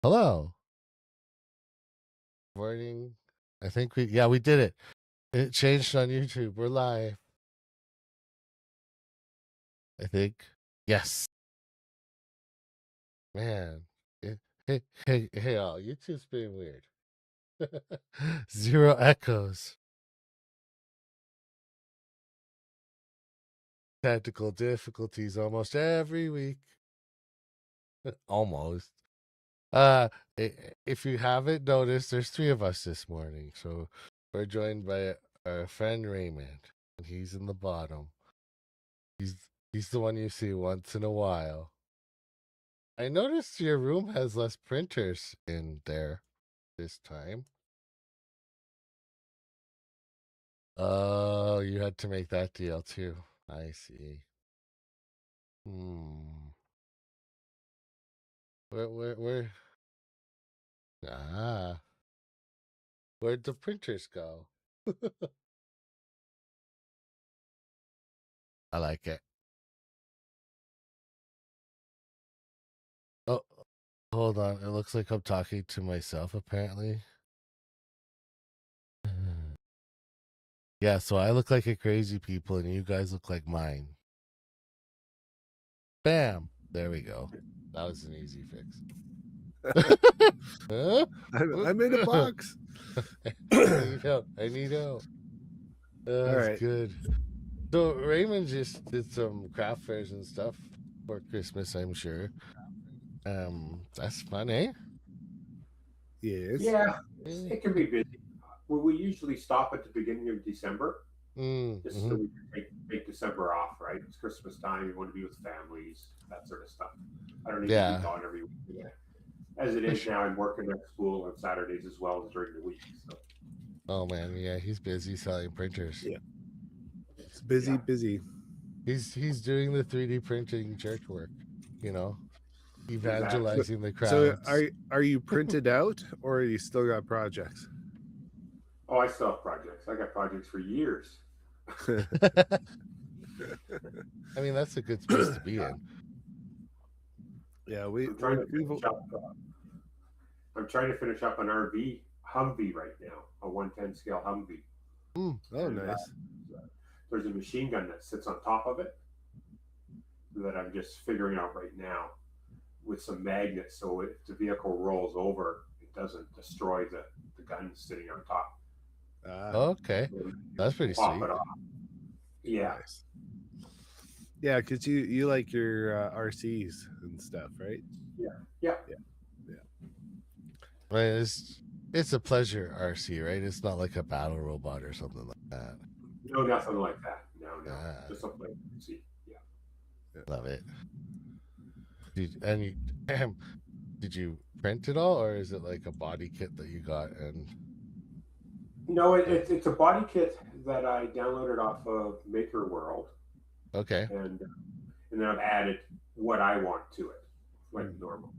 Hello. Morning. I think we did it. It changed on YouTube. We're live. I think. Yes. Man. Hey, all. YouTube's being weird. Zero echoes. Technical difficulties almost every week. Almost. If you haven't noticed, there's three of us this morning. So we're joined by our friend Raymond, and he's in the bottom. He's the one you see once in a while. I noticed your room has less printers in there this time. Oh, you had to make that deal too. I see. Hmm. Where? Ah, where'd the printers go? I like it. Oh, hold on. It looks like I'm talking to myself, apparently. Yeah, so I look like a crazy people, and you guys look like mine. Bam! There we go. That was an easy fix. Huh? I'm in a box. I need help. I need help. All That's right. good. So Raymond just did some craft fairs and stuff for Christmas, I'm sure. That's fun, eh? Yes. Yeah, Eh. it can be busy. We usually stop at the beginning of December just so Mm-hmm. we can take December off, right? It's Christmas time. You want to be with families, that sort of stuff. I don't need to be Yeah. gone every week. Yeah. As it is now, I'm working at school on Saturdays as well as during the week. So, Oh man, yeah, he's busy selling printers. Yeah. It's busy, yeah. busy. He's doing the 3D printing church work, you know, Exactly. evangelizing the So crowds. are you printed out or are you still got projects? Oh, I still have projects. I got projects for years. I mean, that's a good space to be Yeah. in. Yeah, I'm trying to we've finish up. I'm trying to finish up an RV Humvee right now, a 110 scale Humvee. Mm. oh And nice. there's a machine gun that sits on top of it that I'm just figuring out right now with some magnets, so if the vehicle rolls over, it doesn't destroy the gun sitting on top. Okay, that's pretty Pop sweet. it off. Yeah, Nice. Yeah, because you like your RCs and stuff, right? yeah, yeah. Yeah. Right, it's a pleasure RC, right? It's not like a battle robot or something like that. No, nothing like that. No, Ah, just something you can see. Yeah. love it. And you, did you print it all, or is it like a body kit that you got? And No, uh, it's a body kit that I downloaded off of Maker World, okay. and then I've added what I want to it, like normal.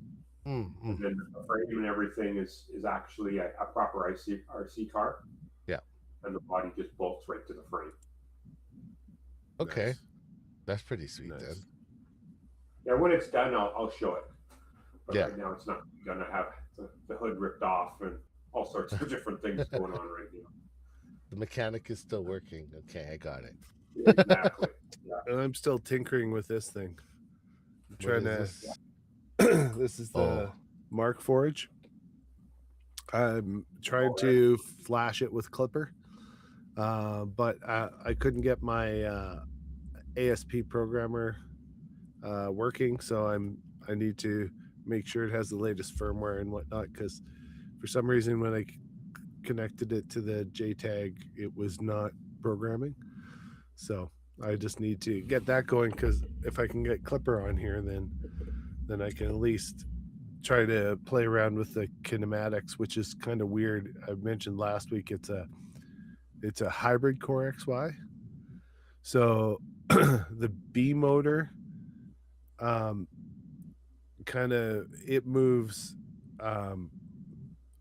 Mm-hmm. And then the frame and everything is actually a proper RC car, Yeah. and the body just bolts right to the frame. Okay, Nice. that's pretty sweet then. Nice. Yeah, when it's done, I'll show it. But Yeah. right now, it's not gonna have the hood ripped off and all sorts of different things going on right now. The mechanic is still working. Okay, I got it. Exactly. Yeah. And I'm still tinkering with this thing. I'm What trying is to this? this is Oh, the Mark Forge. I'm trying All right. to flash it with Clipper, but I couldn't get my ASP programmer working, so I need to make sure it has the latest firmware and whatnot. Because for some reason, when I connected it to the JTAG, it was not programming. So I just need to get that going. Because if I can get Clipper on here, then I can at least try to play around with the kinematics, which is kind of weird. I mentioned last week it's a hybrid Core XY. So the B motor kind of it moves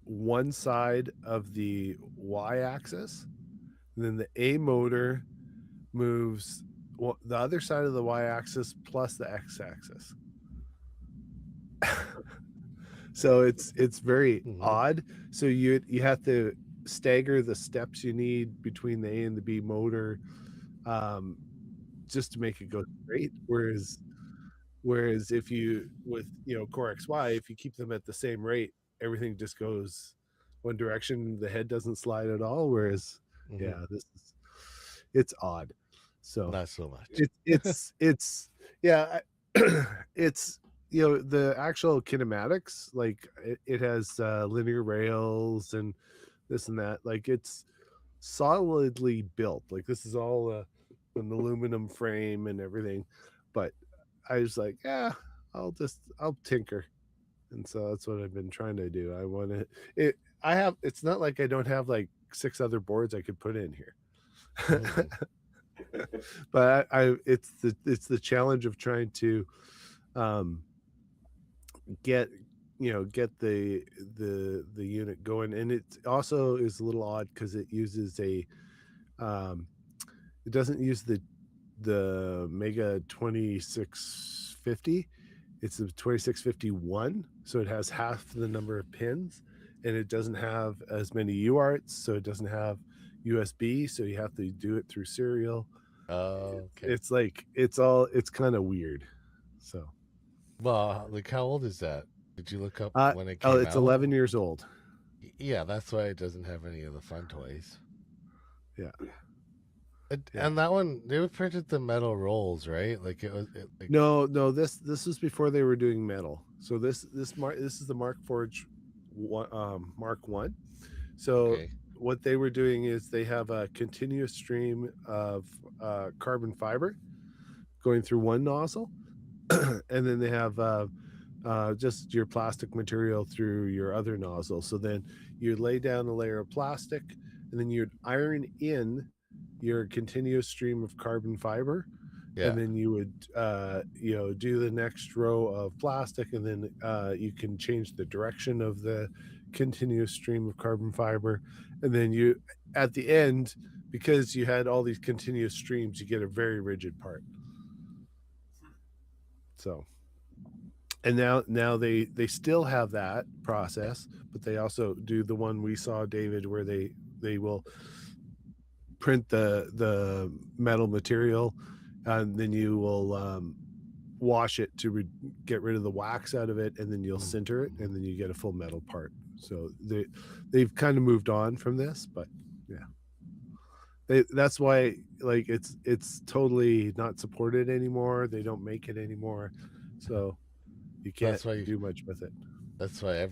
one side of the Y axis, and then the A motor moves the other side of the Y axis plus the X axis. So it's very Mhm. odd. So you have to stagger the steps you need between the A and the B motor, um, just to make it go straight. Whereas if you with Core XY, if you keep them at the same rate, everything just goes one direction. The head doesn't slide at all. Whereas Mhm. yeah, it's odd. So Not so much. it's yeah, it's the actual kinematics, like it has linear rails and this and that. Like it's solidly built. Like this is all an aluminum frame and everything. But I was like, yeah, I'll tinker. And so that's what I've been trying to do. I want to it. I have. It's not like I don't have like 6 other boards I could put in here. Mhm. But it's the challenge of trying to um get get the unit going. And it also is a little odd because it uses a um it doesn't use the Mega 2650. It's the 2651, so it has half the number of pins, and it doesn't have as many UARTs, so it doesn't have USB, so you have to do it through serial. Oh, okay. It's like it's kind of weird. So Well, like how old is that? Did you look up when it oh, came it's out? 11 years old. Yeah, that's why it doesn't have any of the fun toys. Yeah. Yeah. And that one, they printed the metal rolls, right? Like like No, this was before they were doing metal. So this is the Mark Forge Mark 1. So okay. what they were doing is they have a continuous stream of carbon fiber going through one nozzle, and then they have just your plastic material through your other nozzle. So then you'd lay down a layer of plastic, and then you'd iron in your continuous stream of carbon fiber, Yeah. and then you would do the next row of plastic, and then you can change the direction of the continuous stream of carbon fiber, and then you at the end, because you had all these continuous streams, you get a very rigid part. So and now they still have that process, but they also do the one we saw, David, where they will print the metal material, and then you will wash it to get rid of the wax out of it, and then you'll sinter it, and then you get a full metal part. So they've kind of moved on from this, but yeah, that's why like it's totally not supported anymore. They don't make it anymore, so you can't That's why do much with it. that's why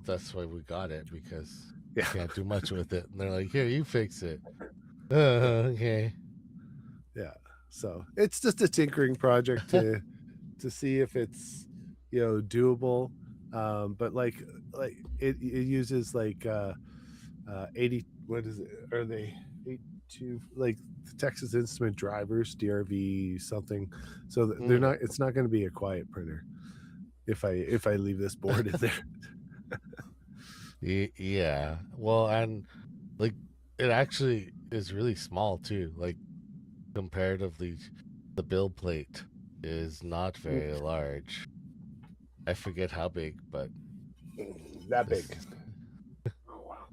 that's why we got it, because you Yeah. can't do much with it. And they're like, "Here, you fix it." Okay. Yeah, so it's just a tinkering project to see if it's doable. But like it uses like 80, what is it, are they 82, like the Texas Instrument drivers, DRV something, so they're not, it's not going to be a quiet printer if I leave this board in there. Yeah. Well, and like it actually is really small too. Like comparatively, the build plate is not very large. I forget how big, but That big. Oh wow.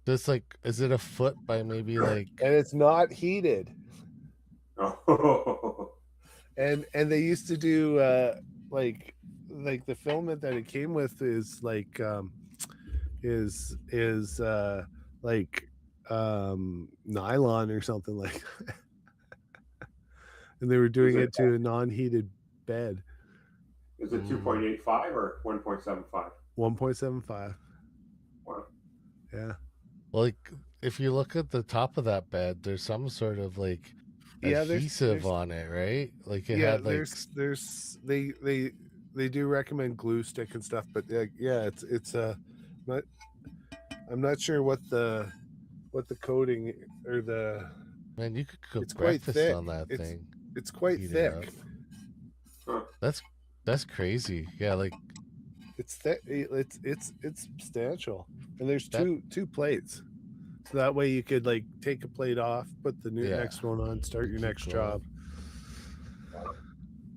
Just like, is it a foot by maybe like? And it's not heated. Oh. And they used to do like the filament that it came with is like like nylon or something like that. And they were doing it to a non-heated bed. Is it 2.85 or 1.75? 1.75. Wow. Yeah. Well, like if you look at the top of that bed, there's some sort of like adhesive on it, right? Like it had like there's they do recommend glue stick and stuff, but yeah, it's not, I'm not sure what the coating or the, man, you could cook it's quite breakfast thick. on that thing. It's quite Heat it thick. Huh. That's crazy. Yeah, like It's thick. It's substantial, and there's two plates, so that way you could like take a plate off, put the next one on, start your next job.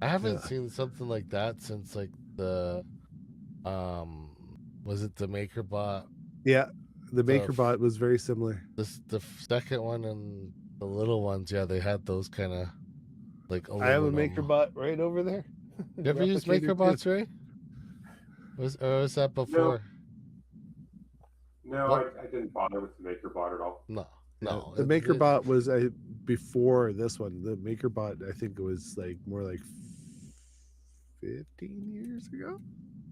I haven't seen something like that since like the Was it the MakerBot? Yeah, the The MakerBot was very similar. The second one and the little ones, yeah, they had those kind of like I have a aluminum. MakerBot right over there. You ever use Replicator too. MakerBots, Ray? Was that before? No, What? I didn't bother with the MakerBot at all. No, Yeah, no. the MakerBot was before this one. The MakerBot, I think it was like more like 15 years ago,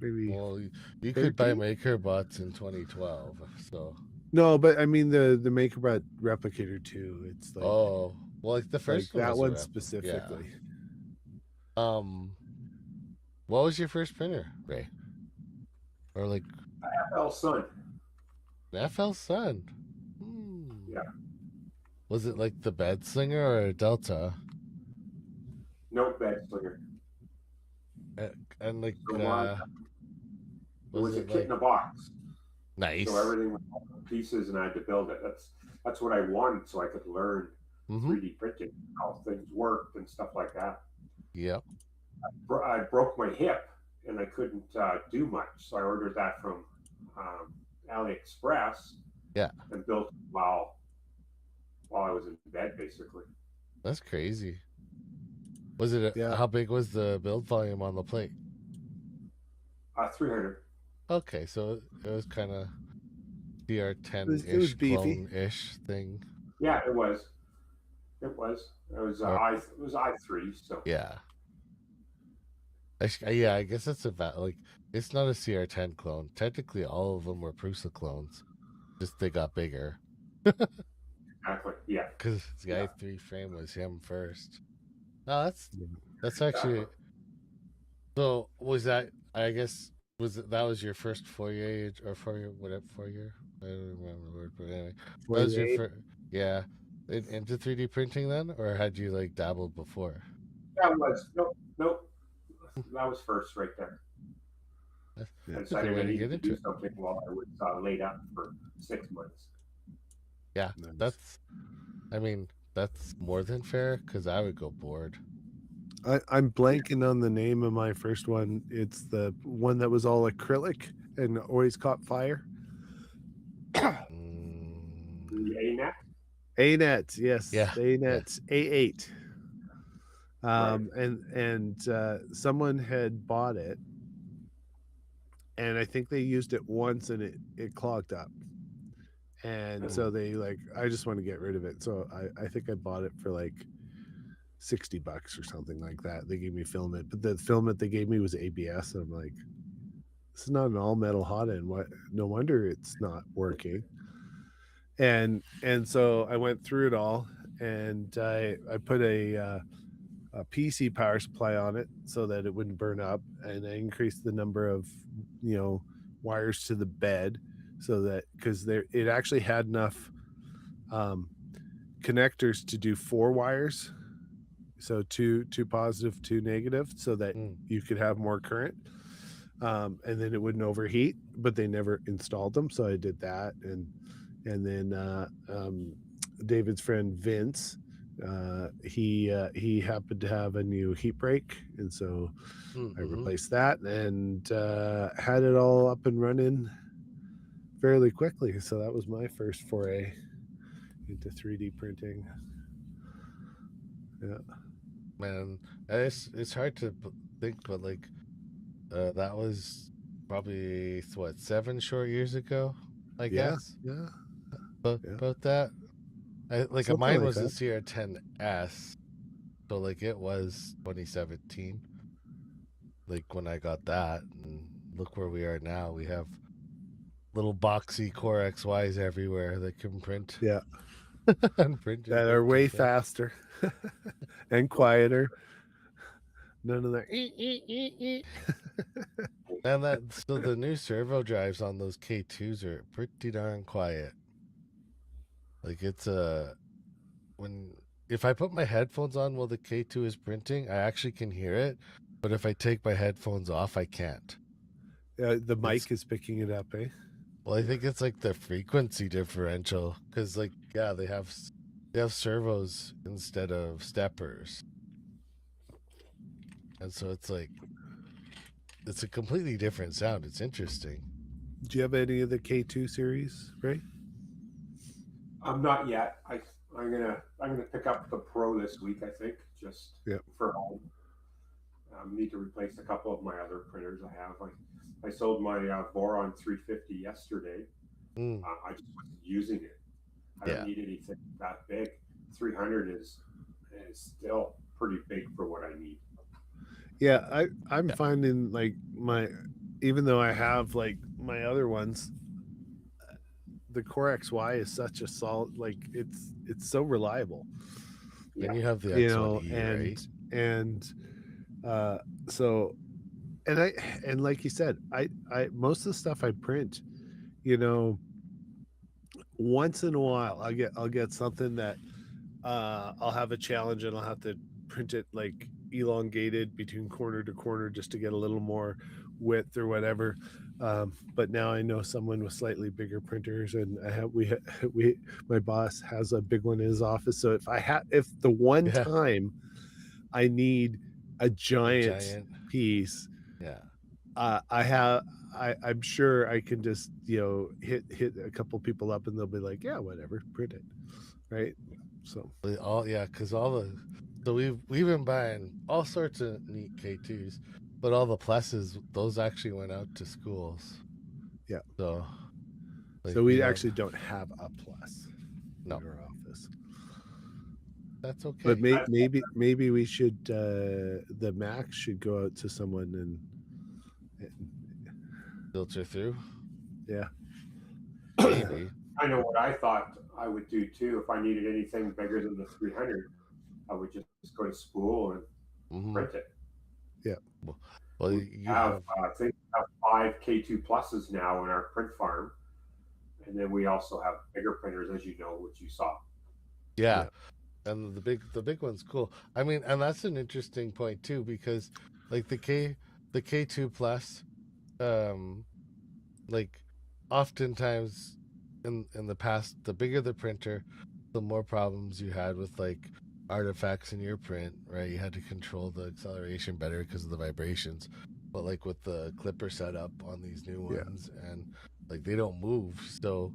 maybe. Well, you could buy 13? MakerBots in 2012. So. No, but I mean the MakerBot Replicator 2. It's like Oh, well, like the like first one that was a one rep- specifically. Yeah. What was your first printer, Ray? Or like FL Sun. FL Sun? Yeah. Was it like the Bed Slinger or a Delta? No bed slinger. And like, So it was a it kit like in a box. nice? So everything was all pieces, and I had to build it. That's what I wanted, so I could learn Mm-hmm. 3D printing, how things worked, and stuff like that. Yep. I broke my hip, and I couldn't do much, so I ordered that from AliExpress. Yeah. And built while I was in bed, basically. That's crazy. Was it? Yeah. How big was the build volume on the plate? 300. Okay, so it was kind of It was CR10-ish, beefy. clone-ish thing. Yeah, it was. It was Oh. it was i3, so Yeah. Yeah, I guess that's about like it's not a CR10 clone. Technically, all of them were Prusa clones. Just they got bigger exactly. Yeah. because the i3 frame was him first. No, that's actually. So was that? I guess that was your first foyer or foyer whatever foyer? I don't remember the word, but anyway, that was your first. Yeah, into 3D printing then, or had you like dabbled before? That was nope. That was first right there. Yeah. I That's a decided good way I to needed get to into do it. something while I was laid up for 6 months. Yeah, Nice. that's more than fair because I would go bored. I'm blanking on the name of my first one. It's the one that was all acrylic and always caught fire. Mm, The ANET. ANET, yes. Yeah, ANET A8. Right. And someone had bought it, and I think they used it once and it clogged up. And so they like, I just want to get rid of it. So I think I bought it for like $60 or something like that. They gave me filament, but the filament they gave me was ABS. And I'm like, this is not an all metal hot end. What? No wonder it's not working. And so I went through it all, and I put a PC power supply on it so that it wouldn't burn up, and I increased the number of wires to the bed so that because it actually had enough connectors to do 4 wires, so two positive, 2 negative, so that you could have more current, and then it wouldn't overheat. But they never installed them, so I did that, and then David's friend Vince, he happened to have a new heat break, and so I replaced that and had it all up and running fairly quickly. So that was my first foray into 3D printing. Yeah, man, it's hard to think, but like that was probably what 7 short years ago, I guess. Yeah. About that. Something Mine like was that. the CR10S, so like it was 2017. Like when I got that, and look where we are now. We have little boxy Core XYs everywhere that can print. Yeah. And print That are way faster and quieter. None of that. And so the new servo drives on those K2s are pretty darn quiet. Like it's if I put my headphones on while the K2 is printing, I actually can hear it. But if I take my headphones off, I can't. The mic is picking it up, eh? Well, I think it's like the frequency differential, because like they have servos instead of steppers, and so it's like it's a completely different sound. It's interesting. Do you have any of the K2 series, Ray? I'm not yet. I'm gonna pick up the Pro this week. I think just Yeah. for home. Need to replace a couple of my other printers I have. I sold my Boron 350 yesterday. Mm, I just wasn't using it. I yeah. don't need anything that big. 300 is still pretty big for what I need. Yeah, I'm Yeah. finding like even though I have like my other ones, the Core XY is such a solid, like it's so reliable, Yeah. Then you have the you know, X1E, right? and uh so and like you said, I most of the stuff I print, you know, once in a while I'll get something that I'll have a challenge and I'll have to print it like elongated between corner to corner just to get a little more width or whatever. But now I know someone with slightly bigger printers, and we my boss has a big one in his office. So if the one Yeah. time I need a A giant giant. piece, Yeah. I'm sure I can just hit a couple people up and they'll be like, yeah, whatever, print it, right? So Because so we've been buying all sorts of neat K2s, but all the pluses, those actually went out to schools. Yeah. So so we actually don't have a plus No. in our office. That's okay. But maybe we should the Max should go out to someone and Filter through. yeah. Maybe. I know what I thought I would do too. If I needed anything bigger than the 300, I would just go to school and Mhm. print it. Well, We you have, I think, we have 5 K2 pluses now in our print farm, and then we also have bigger printers, as you know, which you saw. yeah. And the big one's cool. I mean, and that's an interesting point too, because like the K2 plus, like oftentimes in the past, the bigger the printer, the more problems you had with like artifacts in your print, right? You had to control the acceleration better because of the vibrations. But like with the clipper setup on these new Yeah. ones, and like they don't move, so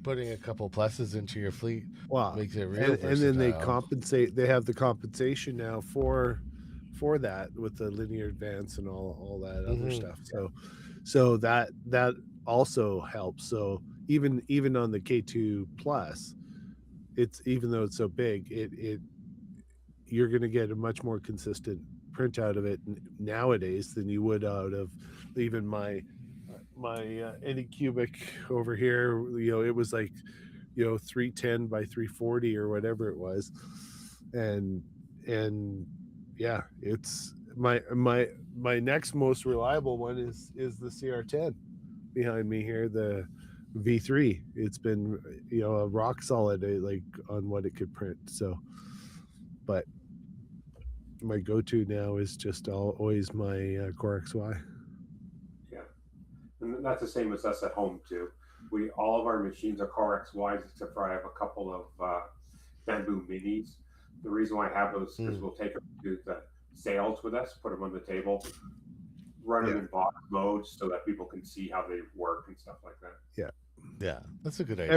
putting a couple pluses into your fleet Wow. makes it real And then they versatile. compensate. They have the compensation now for that with the linear advance and all that other Mhm. stuff. So that also helps. So even on the K2 plus, it's even though it's so big, it you're going to get a much more consistent print out of it nowadays than you would out of even my Anycubic over here. It was like 310 by 340 or whatever it was, and yeah, it's my next most reliable one is the CR10 behind me here, the V3. It's been a rock solid like on what it could print. So, but my go-to now is just always my Core XY. Yeah, and that's the same as us at home too. All of our machines are Core XYs, except for I have a couple of Bamboo Minis. The reason why I have those is because we'll take them to the sales with us, put them on the table, run them in box mode so that people can see how they work and stuff like that. Yeah, that's a good idea.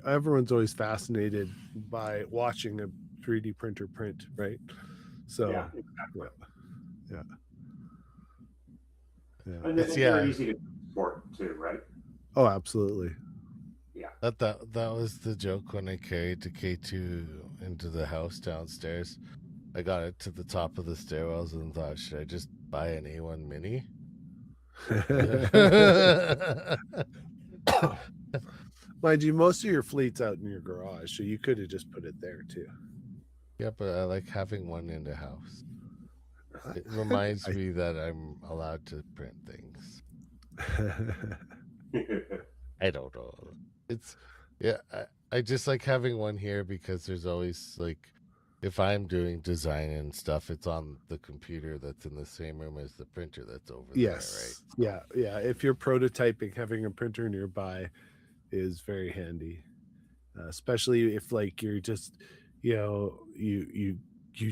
Everyone's always fascinated by watching a 3D printer print, right? So yeah, exactly. Yeah. And they're easy to support too, right? Oh, absolutely. Yeah. That was the joke when I carried the K2 into the house downstairs. I got it to the top of the stairwells and thought, should I just buy an A1 Mini? Mind you, most of your fleet's out in your garage, so you could have just put it there too. Yeah, but I like having one in the house. It reminds me that I'm allowed to print things. I don't know. I just like having one here because there's always like, if I'm doing design and stuff, it's on the computer that's in the same room as the printer that's over there, right? Yeah. If you're prototyping, having a printer nearby is very handy, especially if like you're just, you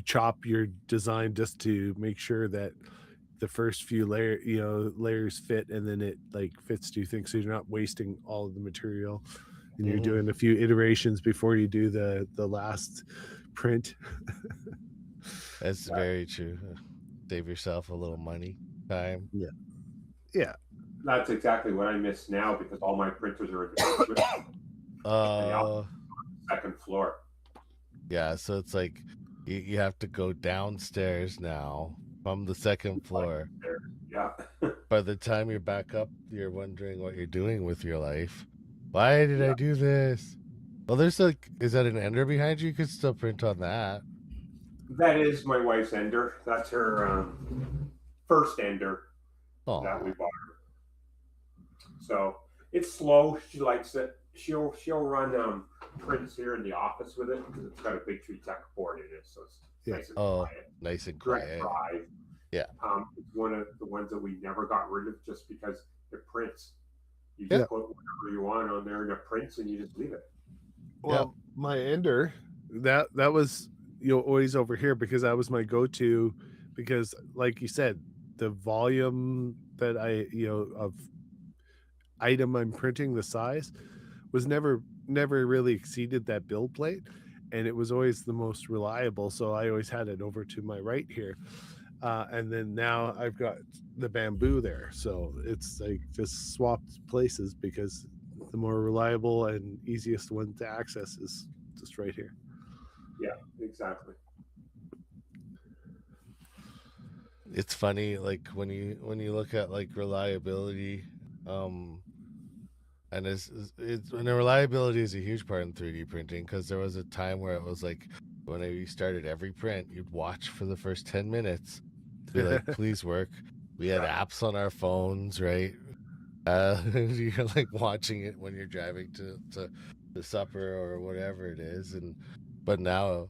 chop your design just to make sure that the first few layers fit, and then it like fits two things, so you're not wasting all of the material, and you're doing a few iterations before you do the last print. That's very true. Save yourself a little money, time. Yeah. That's exactly what I miss now because all my printers are in the second floor. Yeah, so it's like you have to go downstairs now from the second floor. Yeah. By the time you're back up, you're wondering what you're doing with your life. Why did I do this? Well, there's like, is that an Ender behind you? You could still print on that. That is my wife's Ender. That's her first Ender that we bought her. So it's slow. She likes it. She'll run prints here in the office with it because it's got a big Tree Tech board in it, so it's nice and quiet. Nice and Direct quiet. drive. Yeah. It's one of the ones that we never got rid of just because it prints. You just put whatever you want on there and it prints, and you just leave it. Well, my Ender, that was always over here because that was my go-to, because like you said, the volume that I of item I'm printing, the size was never really exceeded that build plate, and it was always the most reliable, so I always had it over to my right here. And then now I've got the Bamboo there, so it's like just swapped places because the more reliable and easiest one to access is just right here. Yeah, exactly. It's funny, like when you look at like reliability, and and the reliability is a huge part in 3D printing, because there was a time where it was like when you started every print, you'd watch for the first 10 minutes, be like, please work. We had apps on our phones, right? You're like watching it when you're driving to supper or whatever it is, but now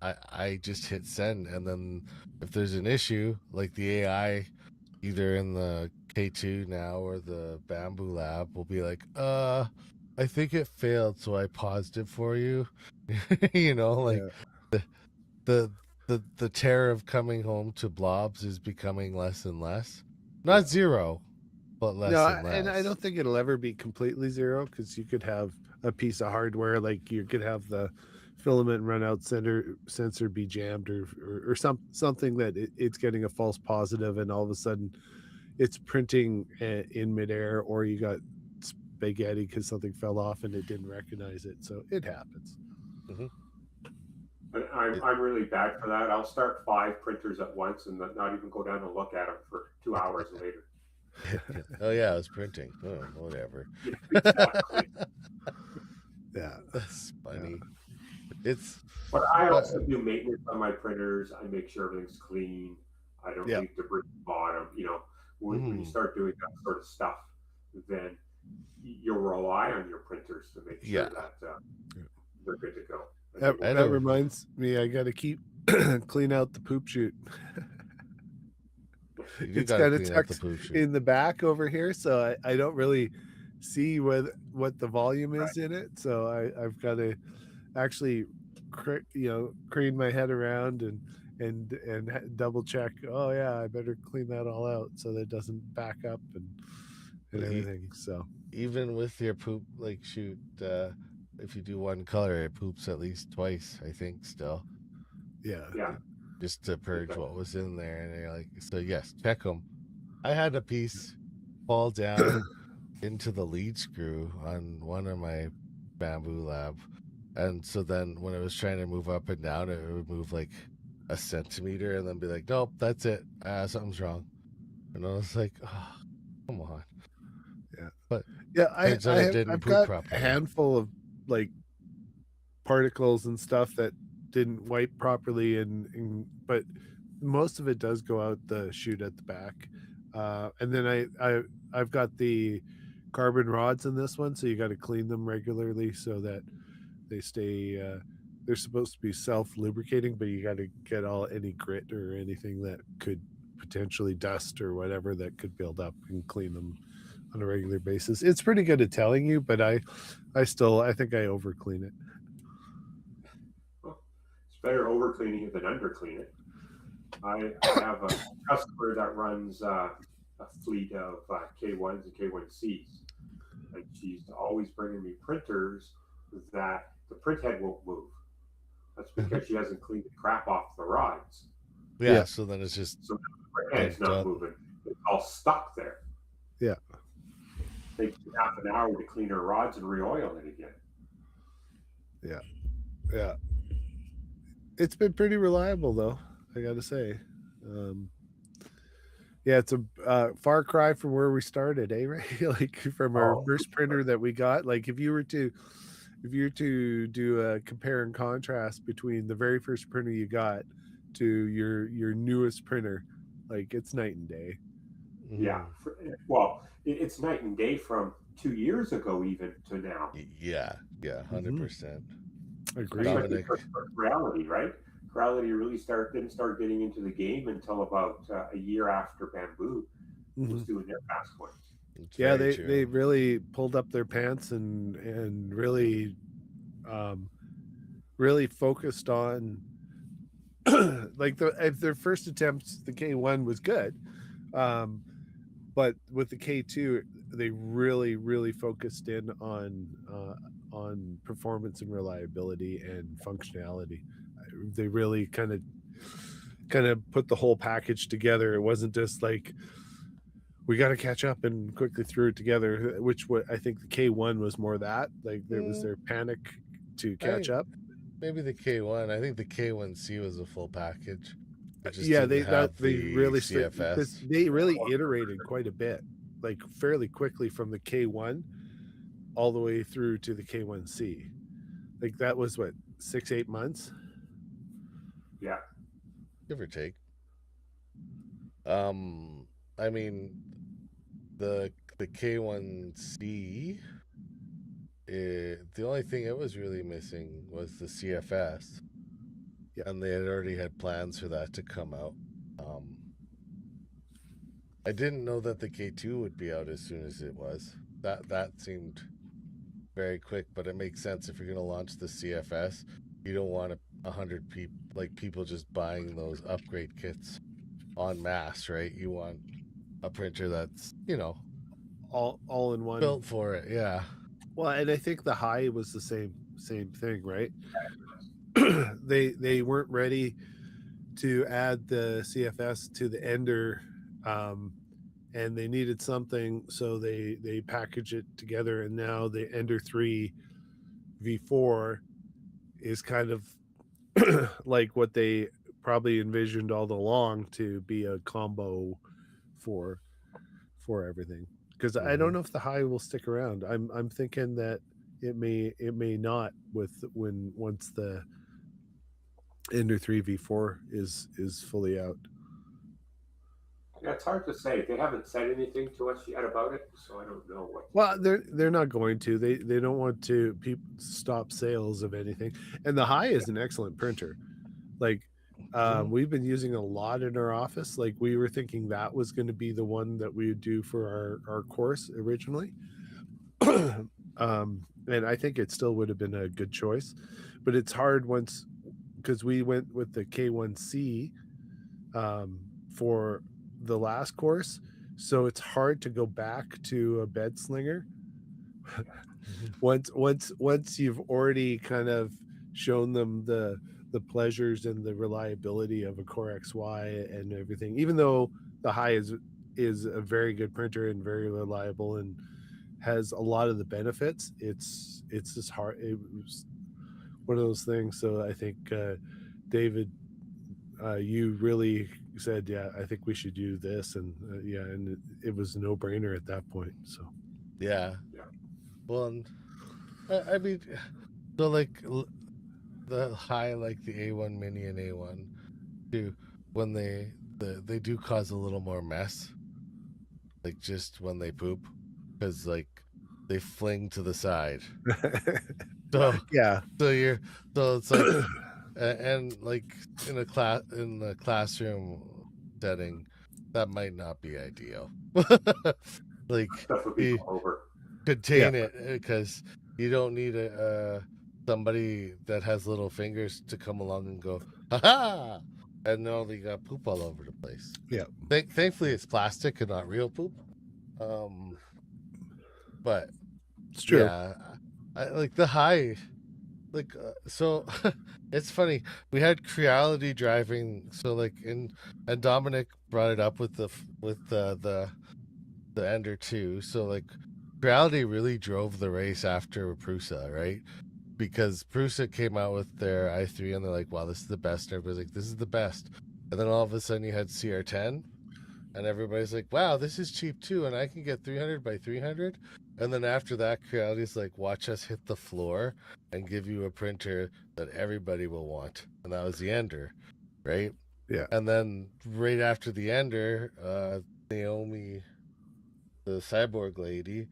I just hit send, and then if there's an issue, like the AI, either in the K2 now or the Bamboo Lab, will be like, I think it failed, so I paused it for you. The terror of coming home to blobs is becoming less and less. Not zero, but less and less. And I don't think it'll ever be completely zero, because you could have a piece of hardware, like you could have the filament run out sensor be jammed or something that it's getting a false positive, and all of a sudden it's printing in midair, or you got spaghetti because something fell off and it didn't recognize it. So it happens. Mm-hmm. But I'm really bad for that. I'll start 5 printers at once and not even go down and look at them for 2 hours later. Oh yeah, I was printing. Oh, whatever. Exactly. Yeah, that's funny. But I also do maintenance on my printers. I make sure everything's clean. I don't leave debris at the bottom. When you start doing that sort of stuff, then you'll rely on your printers to make sure that they're good to go. That reminds me, I got to keep clean out the poop chute. It's kind of tucked in the back over here, so I don't really see what the volume is in it. So I've got to actually crane my head around and double check. Oh yeah, I better clean that all out so that it doesn't back up and everything. So even with your poop chute, if you do one color, it poops at least twice, I think, still. Yeah. Just to purge what was in there. And you're like, so yes, check them. I had a piece fall down into the lead screw on one of my Bamboo Lab. And so then when it was trying to move up and down, it would move like a centimeter and then be like, nope, that's it. Something's wrong. And I was like, oh, come on. Yeah. But I've got a handful of like particles and stuff that didn't wipe properly, but most of it does go out the chute at the back. And then I've got the carbon rods in this one, so you got to clean them regularly so that they stay they're supposed to be self-lubricating, but you got to get any grit or anything that could potentially dust or whatever that could build up, and clean them on a regular basis. It's pretty good at telling you, but I think I over clean it. Well, it's better over cleaning it than under clean it. I have a customer that runs a fleet of K1s and K1Cs, and she's always bringing me printers that the print head won't move. That's because she hasn't cleaned the crap off the rods. Yeah, Yeah. so then it's just So the print head's Bumped not up. moving. It's all stuck there. Yeah. Takes half an hour to clean her rods and re-oil it again. Yeah. It's been pretty reliable though, I gotta say. Yeah, it's a far cry from where we started, eh? Right, like from our Oh, first printer that we got. Like if you were to do a compare and contrast between the very first printer you got to your newest printer, like it's night and day. yeah. Well, it's night and day from 2 years ago even to now. Yeah, 100%. Agreed. Dominic. Especially for Reality, right? Reality really didn't start getting into the game until about a year after Bamboo was Mhm. doing their fast coins. It's Yeah, very they true. really pulled up their pants and really really focused on like their first attempts. The K1 was good, but with the K2 they really focused in on performance and reliability and functionality. They really kind of put the whole package together. It wasn't just like we got to catch up and quickly threw it together, which what I think the K1 was more that, like there was their panic to catch up. Maybe the K1. I think the K1C was a full package. It just Yeah, didn't have they the really CFS. they really iterated quite a bit, like fairly quickly from the K1 all the way through to the K1C. Like that was what 6-8 months. Yeah. Give or take. I mean, the K1C, the only thing it was really missing was the CFS. Yeah. And they had already had plans for that to come out. I didn't know that the K2 would be out as soon as it was. That seemed very quick, but it makes sense if you're going to launch the CFS. You don't want 100 people just buying those upgrade kits en masse, right? You want a printer that's all in one, built for it. Yeah. Well, and I think the high was the same thing, right? They weren't ready to add the CFS to the Ender, and they needed something, so they package it together, and now the Ender 3 V4 is kind of like what they probably envisioned all along to be a combo for everything. Because I don't know if the high will stick around. I'm thinking that it may not once the Ender 3 V4 is fully out. Yeah, it's hard to say. They haven't said anything to us yet about it, so I don't know what. Well, they're not going to. They don't want to stop sales of anything. And the high is an excellent printer. Like we've been using a lot in our office. Like we were thinking that was going to be the one that we would do for our course originally. And I think it still would have been a good choice, but it's hard once because we went with the K1C for the last course, so it's hard to go back to a bed slinger once you've already kind of shown them the pleasures and the reliability of a Core XY and everything. Even though the high is a very good printer and very reliable and has a lot of the benefits, it's just hard. It was one of those things. So I think David, you really said, yeah, I think we should do this, and and it was a no-brainer at that point. So yeah. Well, and I mean, so like the high, like the A1 Mini and A1 do, when they do cause a little more mess, like just when they poop, because like they fling to the side. So yeah, so it's like and like in the classroom setting, that might not be ideal. Like Stuff would be all over. contain it, because you don't need somebody that has little fingers to come along and go, ha ha, and now they got poop all over the place. Yeah. Thankfully, it's plastic and not real poop. But It's true. yeah, I like the high. Like so, it's funny. We had Creality driving. So like and Dominic brought it up with the Ender 2. So like Creality really drove the race after Prusa, right? Because Prusa came out with their i3 and they're like, wow, this is the best. And everybody's like, this is the best. And then all of a sudden you had CR10 and everybody's like, wow, this is cheap too. And I can get 300 by 300. And then after that, Creality's like, watch us hit the floor and give you a printer that everybody will want. And that was the Ender, right? Yeah. And then right after the Ender, Naomi, the cyborg lady,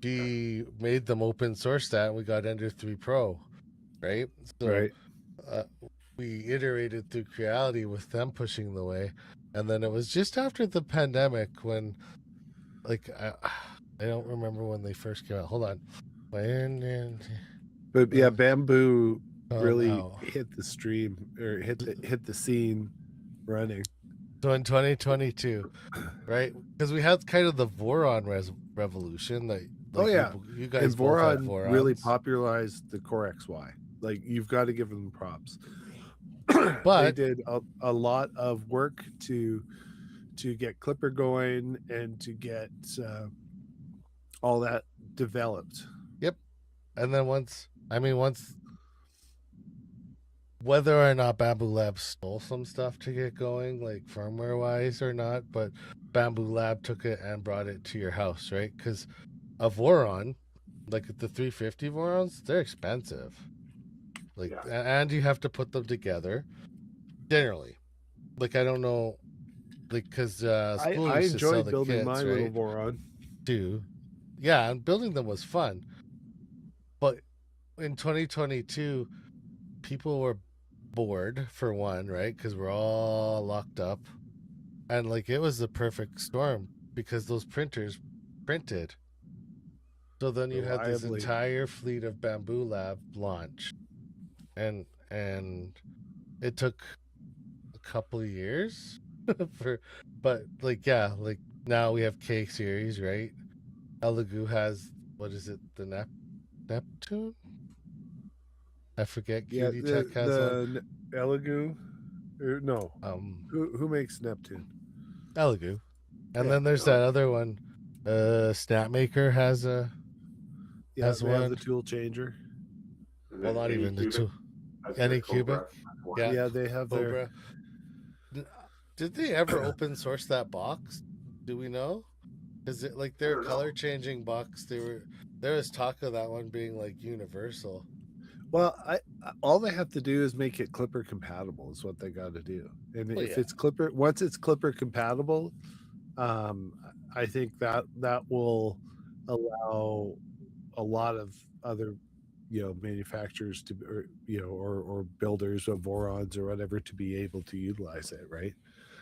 she made them open source that and we got Ender 3 Pro, right? So Right. we iterated through Creality with them pushing the way. And then it was just after the pandemic when, like, I don't remember when they first came out. Hold on. But yeah, Bamboo really no. hit the stream or hit the scene running. So in 2022, right? Because we had kind of the Voron revolution that. Like, Oh yeah, you guys and both had Voron really Vorons. popularized the Core XY. Like you've got to give them props. But they did a lot of work to get Clipper going and to get all that developed. Yep. And then once whether or not Bamboo Lab stole some stuff to get going, like firmware wise or not, but Bamboo Lab took it and brought it to your house, right? Because a Voron, like the 350 Vorons, they're expensive. Like, and you have to put them together. Generally, like I don't know, like because I enjoyed building kits, my right? little Voron too. Yeah, and building them was fun. But in 2022, people were bored for one, right? Because we're all locked up, and like it was the perfect storm because those printers printed. So then you had this entire fleet of Bamboo Lab launch, and it took a couple of years but like yeah, like now we have K series, right? Elegoo has, what is it, the Neptune? I forget. QD Tech has the Elegoo. No. Who makes Neptune? Elegoo. And then there's that other one. Snapmaker has a has one. Have the tool changer. Well, not even the tool. Anycubic. Yeah, they have Cobra. Did they ever open source that box? Do we know? Is it like their color changing box? There was talk of that one being like universal. Well, all they have to do is make it Clipper compatible is what they got to do. And if it's Clipper, once it's Clipper compatible, I think that will allow a lot of other manufacturers to, or builders of Vorons or whatever to be able to utilize it, right?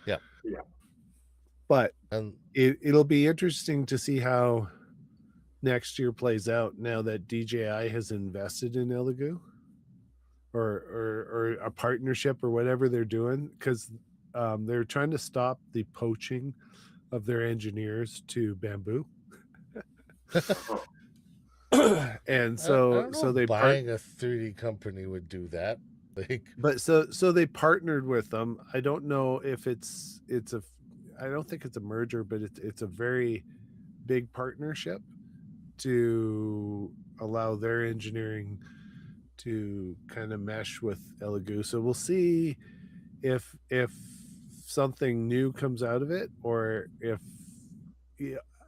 Yeah. But it'll be interesting to see how next year plays out now that DJI has invested in Elegoo or a partnership or whatever they're doing, because they're trying to stop the poaching of their engineers to Bamboo. And so they buying a 3D company would do that. Like, but so they partnered with them. I don't know if it's I don't think it's a merger, but it's a very big partnership to allow their engineering to kind of mesh with Elegoo. So we'll see if something new comes out of it, or if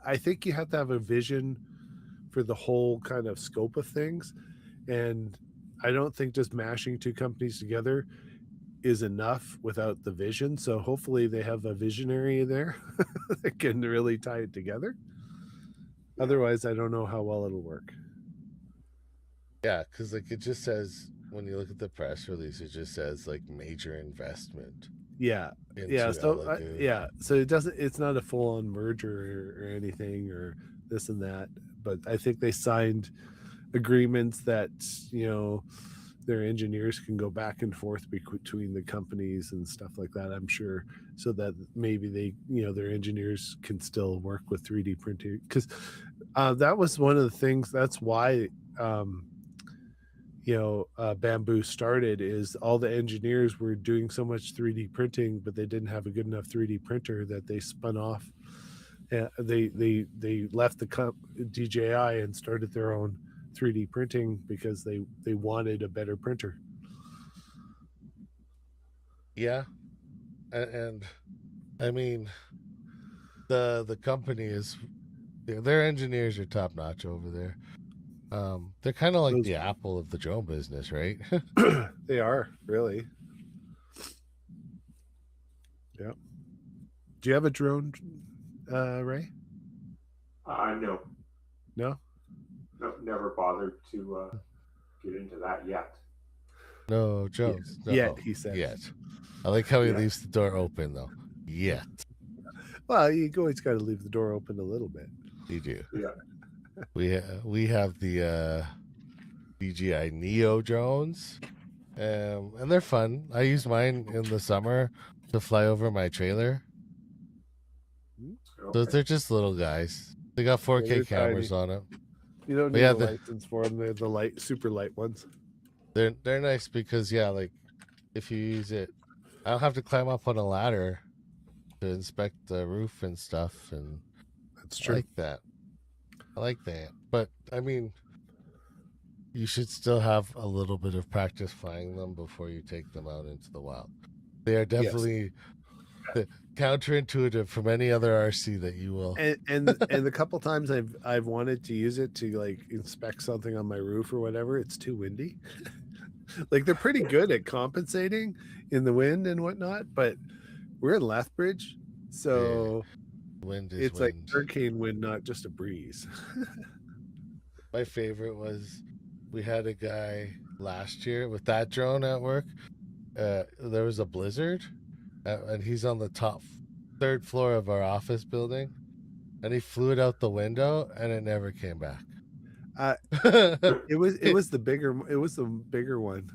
I think you have to have a vision for the whole kind of scope of things, and I don't think just mashing two companies together is enough without the vision. So hopefully they have a visionary there that can really tie it together. Otherwise, I don't know how well it'll work. Yeah, because like it just says, when you look at the press release, it just says like major investment. Yeah. So so it's not a full-on merger or anything or this and that, but I think they signed agreements that their engineers can go back and forth between the companies and stuff like that, I'm sure, so that maybe they, their engineers can still work with 3D printing, because that was one of the things. That's why Bamboo started, is all the engineers were doing so much 3D printing, but they didn't have a good enough 3D printer that they spun off. They left the DJI and started their own 3D printing because they wanted a better printer. Yeah, and I mean, the company is, their engineers are top notch over there. They're kind of like the Apple of the drone business, right? They are, really. Yeah. Do you have a drone, Ray? No. No? No, never bothered to get into that yet. No, Jones. No. Yet, he said. Yet. I like how he leaves the door open, though. Yet. Well, you always got to leave the door open a little bit. You do. Yeah. We have the DJI Neo drones, and they're fun. I use mine in the summer to fly over my trailer. Okay. So they're just little guys. They got 4K They're cameras tiny. on it. You don't But need yeah, a license for them. They're the light, super light ones. They're nice because, yeah, like if you use it, I don't have to climb up on a ladder to inspect the roof and stuff, and That's I true. like that. I like that. But I mean, you should still have a little bit of practice flying them before you take them out into the wild. They are definitely counterintuitive from any other RC that you will. And the couple times I've wanted to use it to like inspect something on my roof or whatever, it's too windy. Like, they're pretty good at compensating in the wind and whatnot, but we're in Lethbridge, so Wind is it's wind. like hurricane wind, not just a breeze. My favorite was, we had a guy last year with that drone at work. There was a blizzard, and he's on the top third floor of our office building, and he flew it out the window, and it never came back. It was the bigger one.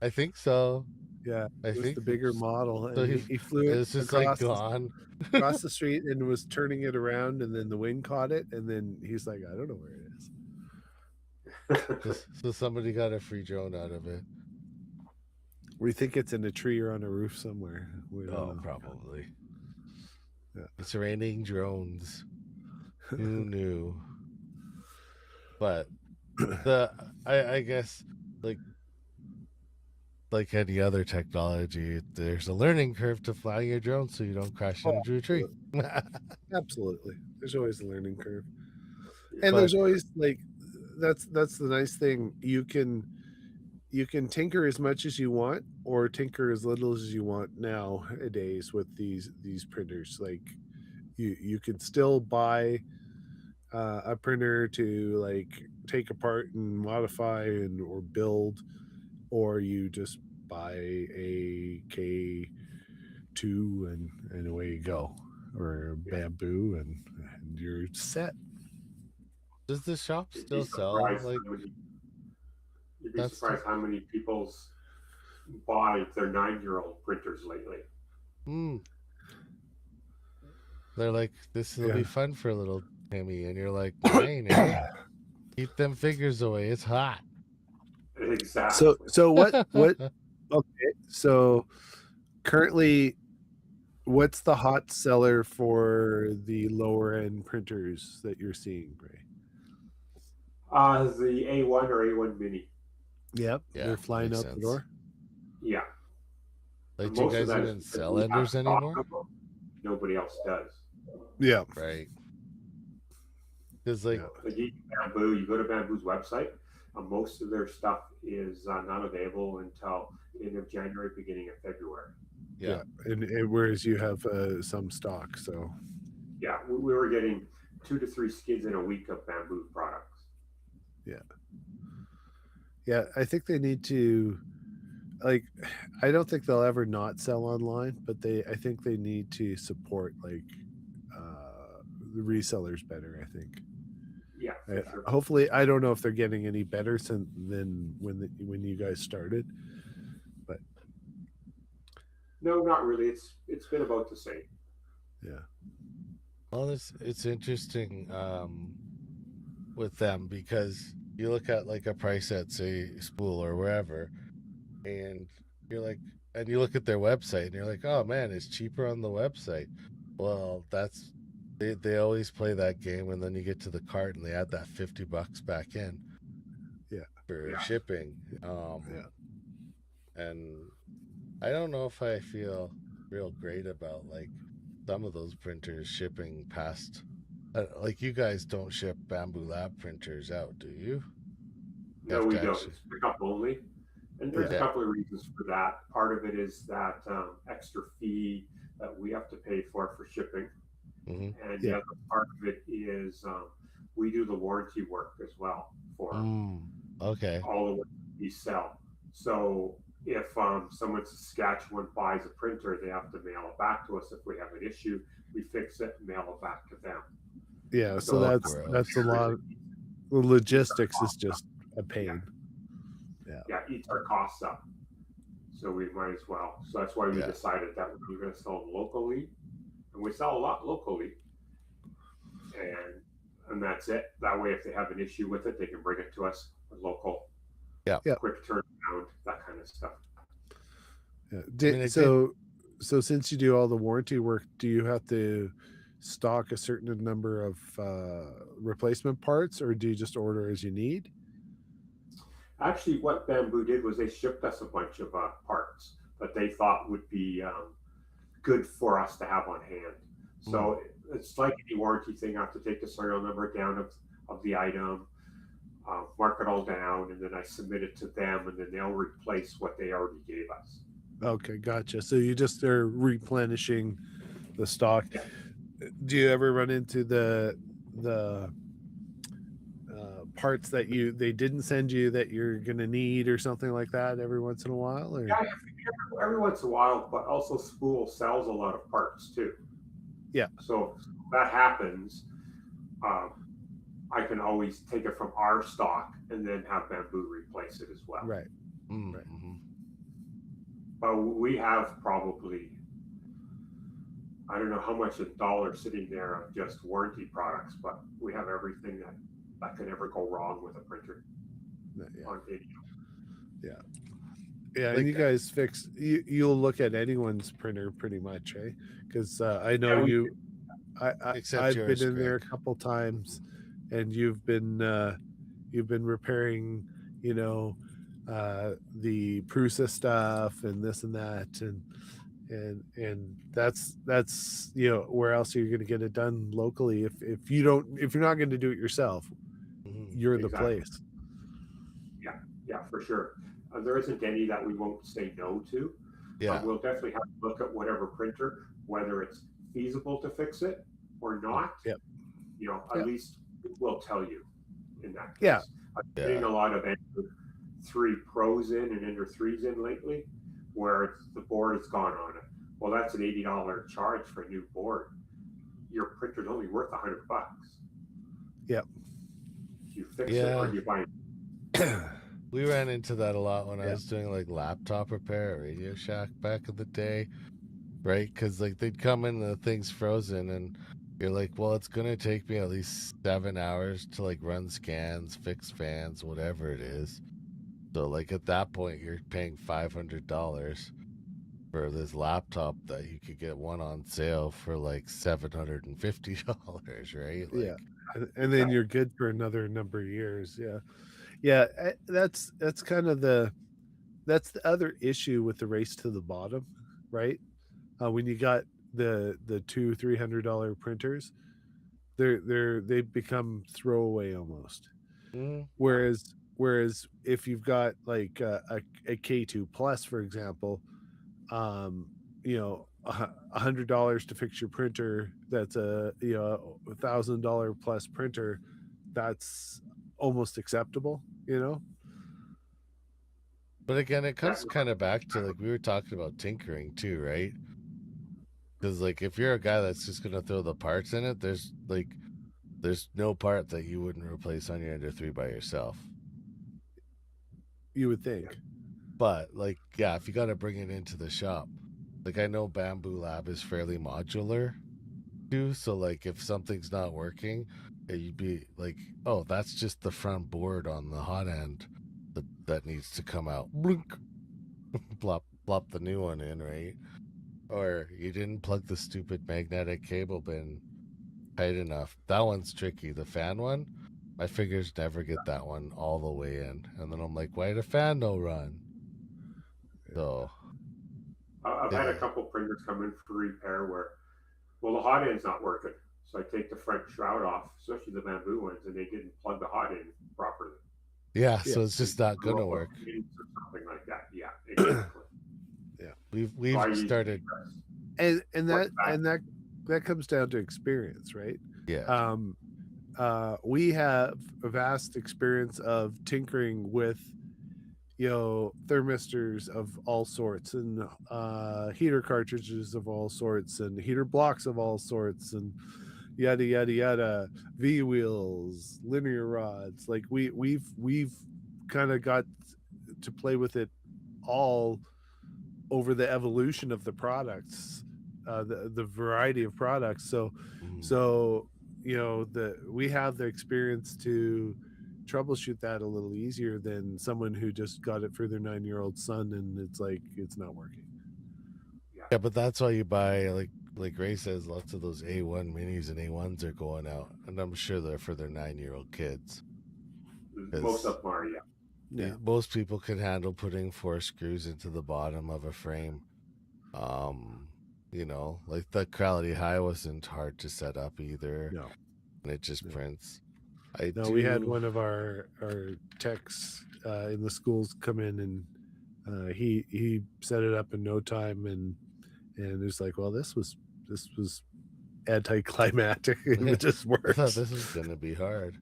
I think so. Yeah, I it was think the bigger model, so. and he flew it It's just like across gone. across the street and was turning it around, and then the wind caught it, and then he's like, I don't know where it is. So somebody got a free drone out of it. We think it's in a tree or on a roof somewhere. We don't know. Probably. Yeah. It's raining drones. Who knew? But I guess like any other technology, there's a learning curve to flying your drone so you don't crash into a tree. Absolutely. There's always a learning curve. Yeah. And But- there's always like that's the nice thing. You can tinker as much as you want or tinker as little as you want nowadays with these printers. Like you can still buy a printer to like take apart and modify or build, or you just buy a K2 and away you go, or a Bamboo and you're set. Does the shop You'd still be sell surprised like? how many- You'd be That's surprised how many people's buy their 9-year-old printers lately. They're like, this will Yeah. be fun for little Timmy, and you're like, 9, eh? Keep them figures away. It's hot. Exactly. So what okay, so currently what's the hot seller for the lower end printers that you're seeing, Ray? The A1 or A1 Mini. Yep, Yeah, they're flying makes out the sense. door. Yeah. Like, And do you most of guys that even is sell because we have Enders stock anymore? of them. Nobody else does. Yeah. Right. Because like, Yeah. Like Bamboo, you go to Bamboo's website, most of their stuff is not available until end of January, beginning of February. yeah. And whereas you have some stock, so Yeah, we were getting 2 to 3 skids in a week of Bamboo products. yeah, I think they need to, like, I don't think they'll ever not sell online, but I think they need to support like the resellers better, I think. Yeah, for sure. Hopefully, I don't know if they're getting any better than when you guys started, but No, not really. It's been about the same. yeah, Well, it's interesting with them because you look at like a price at say Spool or wherever, and you're like, and you look at their website and you're like, oh man, it's cheaper on the website. Well, that's they always play that game, and then you get to the cart and they add that $50 back in yeah, for Yeah. shipping. yeah. And I don't know if I feel real great about like some of those printers shipping past. Like you guys don't ship Bamboo Lab printers out, do you? You No, have we to don't. actually. It's pickup only. And there's Yeah. a couple of reasons for that. Part of it is that extra fee that we have to pay for shipping. Hmm. And Yeah. the other part of it is we do the warranty work as well for Okay. all the work we sell. So if someone in Saskatchewan buys a printer, they have to mail it back to us. If we have an issue, we fix it and mail it back to them. Yeah, so So that's a lot. The logistics is just a pain. Yeah, eats our costs up. So we might as well. So that's why we Yeah. decided that we were going to sell locally, and we sell a lot locally. And that's it. That way, if they have an issue with it, they can bring it to us. Local, Yeah. quick turnaround, that kind of stuff. Yeah. mean, I So since you do all the warranty work, do you have to stock a certain number of replacement parts, or do you just order as you need? Actually, what Bamboo did was they shipped us a bunch of parts that they thought would be good for us to have on hand. So it's like any warranty thing. I have to take the serial number down of the item, mark it all down, and then I submit it to them, and then they'll replace what they already gave us. Okay, gotcha. So you just are replenishing the stock. Yeah. Do you ever run into the parts that they didn't send you that you're gonna need or something like that every once in a while? Or Yeah, every once in a while, but also Spool sells a lot of parts too. Yeah. So if that happens, I can always take it from our stock and then have Bamboo replace it as well. right. Mm-hmm. But we have probably, I don't know how much in dollars sitting there of just warranty products, but we have everything that could ever go wrong with a printer Yeah. on video. Yeah, Like- and you guys fix. You'll look at anyone's printer pretty much, right? Because I know Yeah, we Except I've yours, been in there a Greg. couple times, and you've been repairing, the Prusa stuff and this and that, and that's where else are you going to get it done locally if you're not going to do it yourself, Mhm. you're the Exactly. place. Yeah, for sure. There isn't any that we won't say no to. Yeah. We'll definitely have to look at whatever printer, whether it's feasible to fix it or not. Yep. At Yep. least we'll tell you in that case. Yeah. I'm getting a lot of Ender 3 Pros in and Ender 3s in lately, where the board has gone on it. Well, that's an $80 charge for a new board. Your printer's only worth $100. Yep. You fix it Yeah. or you buy it. We ran into that a lot when I Yeah. was doing like laptop repair at Radio Shack back in the day, right? Because like they'd come in and the thing's frozen, and you're like, well, it's gonna take me at least 7 hours to like run scans, fix fans, whatever it is. So like at that point, you're paying $500 for this laptop that you could get one on sale for like $750, right? Like, Yeah. And then you're good for another number of years. That's kind of that's the other issue with the race to the bottom, right? When you got the $200-300 printers, they become throwaway almost. mm, Whereas if you've got like a K2 Plus, for example, $100 to fix your printer, that's a $1,000 plus printer, that's almost acceptable. But again, it comes kind of back to like we were talking about tinkering too, right? Because like if you're a guy that's just gonna throw the parts in it, there's like there's no part that you wouldn't replace on your Ender 3 by yourself. You would think. But like, yeah, if you got to bring it into the shop, like I know Bamboo Lab is fairly modular too. So like, if something's not working, you'd be like, oh, that's just the front board on the hot end that needs to come out. Blink, plop the new one in, right? Or you didn't plug the stupid magnetic cable bin tight enough. That one's tricky. The fan one, my fingers never get that one all the way in, and then I'm like, why the fan no run? So I've had a couple printers come in for repair where, well, the hot end's not working. So I take the front shroud off, especially the bamboo ones, and they didn't plug the hot end properly. yeah, so it's just not gonna work. Something like that. Yeah, exactly. We've So I started, use And that comes down to experience, right? yeah, We have a vast experience of tinkering with, thermistors of all sorts, and heater cartridges of all sorts, and heater blocks of all sorts, and yada yada yada, V wheels, linear rods. Like we've kind of got to play with it all over the evolution of the products, the variety of products. So we have the experience to troubleshoot that a little easier than someone who just got it for their 9-year-old son and it's like it's not working. yeah, but that's why you buy like Ray says, lots of those A1 minis and A1s are going out, and I'm sure they're for their 9-year-old kids. most of them are, Yeah. Most people can handle putting 4 screws into the bottom of a frame. Like the Quality High wasn't hard to set up either. No. And it just prints. We had one of our techs in the schools come in, and he set it up in no time, and it was like, well, this was anticlimactic. It just I worked. thought this was gonna be hard.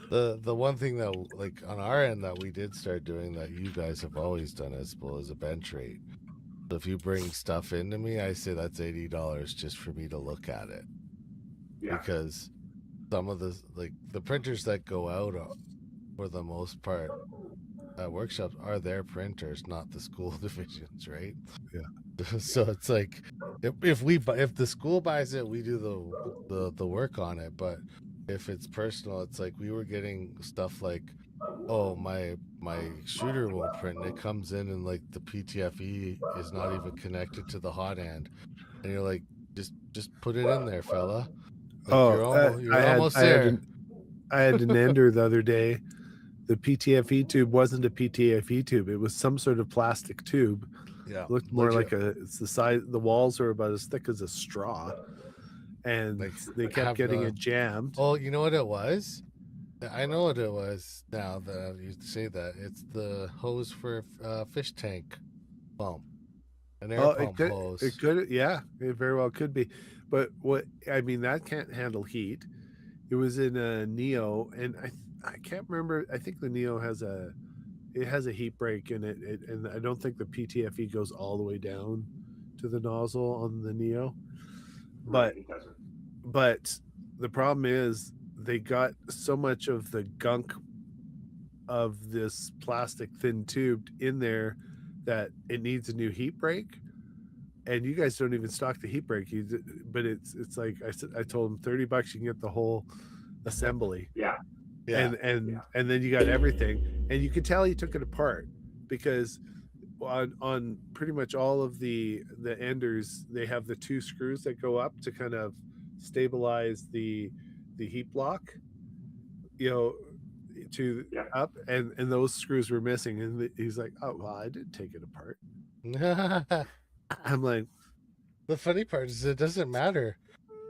The one thing that, like, on our end that we did start doing that you guys have always done as well is a bench rate. So if you bring stuff into me, I say that's $80 just for me to look at it. Yeah. Because some of the printers that go out for the most part at workshops are their printers, not the school divisions, right? Yeah. So it's like if the school buys it, we do the work on it, but if it's personal, it's like we were getting stuff like, oh, my shooter won't print, and it comes in and like the PTFE is not even connected to the hot end, and you're like, just put it in there, fella. Like, you're almost there. I had an ender the other day. The PTFE tube wasn't a PTFE tube. It was some sort of plastic tube. Yeah, It looked more like it's the size. The walls are about as thick as a straw, and they kept getting it jammed. Oh, you know what it was? I know what it was now that you say that. It's the hose for fish tank pump. An air pump hose. It could, yeah, it very well could be. But that can't handle heat. It was in a Neo, and I can't remember. I think the Neo has a heat break in it, and I don't think the PTFE goes all the way down to the nozzle on the Neo. But it doesn't. But the problem is they got so much of the gunk of this plastic thin tube in there that it needs a new heat break. And you guys don't even stock the heat break, but it's like I told them $30 you can get the whole assembly. Yeah. And then you got everything, and you could tell he took it apart because on pretty much all of the enders they have the 2 screws that go up to kind of stabilize the heat block, up, and those screws were missing, and he's like, oh well, I did take it apart. I'm like, the funny part is it doesn't matter.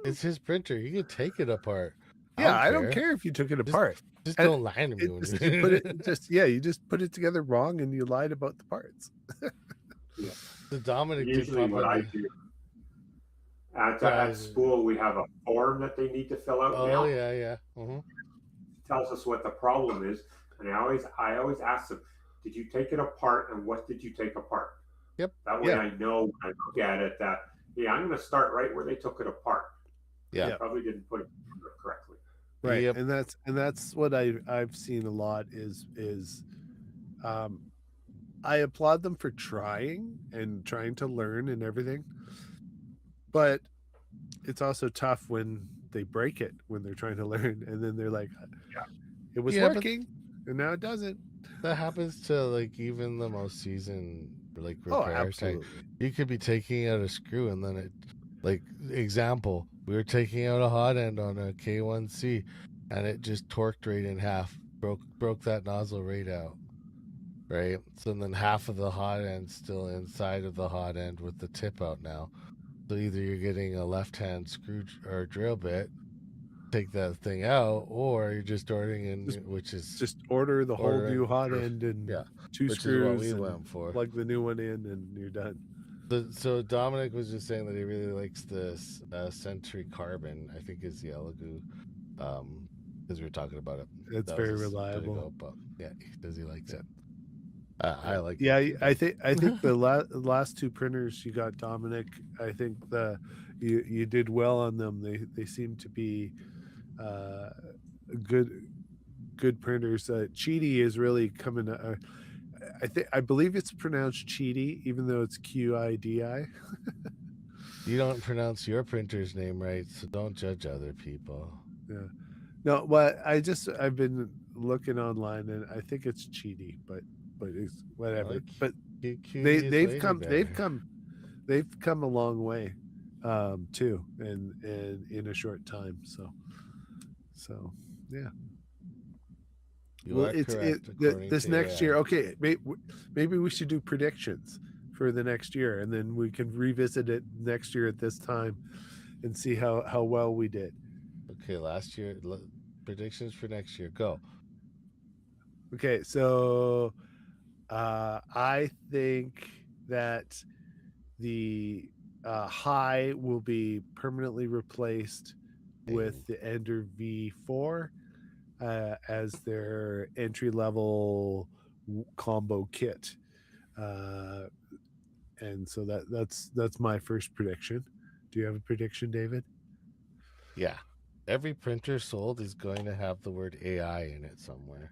It's his printer. He can take it apart. I don't care if you took it apart. Just don't lie to me. You just put it together wrong and you lied about the parts. Yeah. The Dominic usually what I do at school, we have a form that they need to fill out. Oh, now. yeah. It tells us what the problem is, and I always ask them, did you take it apart, and what did you take apart? Yep. That way I know when I look at it that I'm going to start right where they took it apart. Yeah. I probably didn't put it correctly. Right. Yep. And that's what I've seen a lot is um I applaud them for trying and trying to learn and everything. But it's also tough when they break it when they're trying to learn and then they're like it was Yeah, but working and now it doesn't. that happens to like even the most seasoned like Oh, repair tech. absolutely. You could be taking out a screw and then it, like example, we were taking out a hot end on a K1C and it just torqued right in half, broke that nozzle right out. Right. So then half of the hot end still inside of the hot end with the tip out now. So either you're getting a left hand screw or drill bit, take that thing out, or you're just ordering in, which is Just order the whole new hot end and yeah, two which is what screws we and went for. plug the new one in and you're done. So Dominic was just saying that he really likes this Century Carbon. I think is the Elegoo, because we were talking about it. It's That very was a bit reliable. ago, but yeah, he likes it. I like. Yeah, it. I think the last two printers you got, Dominic. I think you did well on them. They seem to be good printers. Cheedy is really coming. I believe it's pronounced Cheedy, even though it's QIDI. You don't pronounce your printer's name right, so don't judge other people. Yeah. No, but I've been looking online and I think it's Cheedy, but it's whatever. Like, but they've come a long way too and in a short time. So yeah. Well, This next year. Okay, maybe we should do predictions for the next year, and then we can revisit it next year at this time, and see how well we did. Okay, last year predictions for next year. Go. Okay, so I think that the high will be permanently replaced with the Ender V4 as their entry level combo kit, and so that's my first prediction. Do you have a prediction, David? Yeah, every printer sold is going to have the word AI in it somewhere.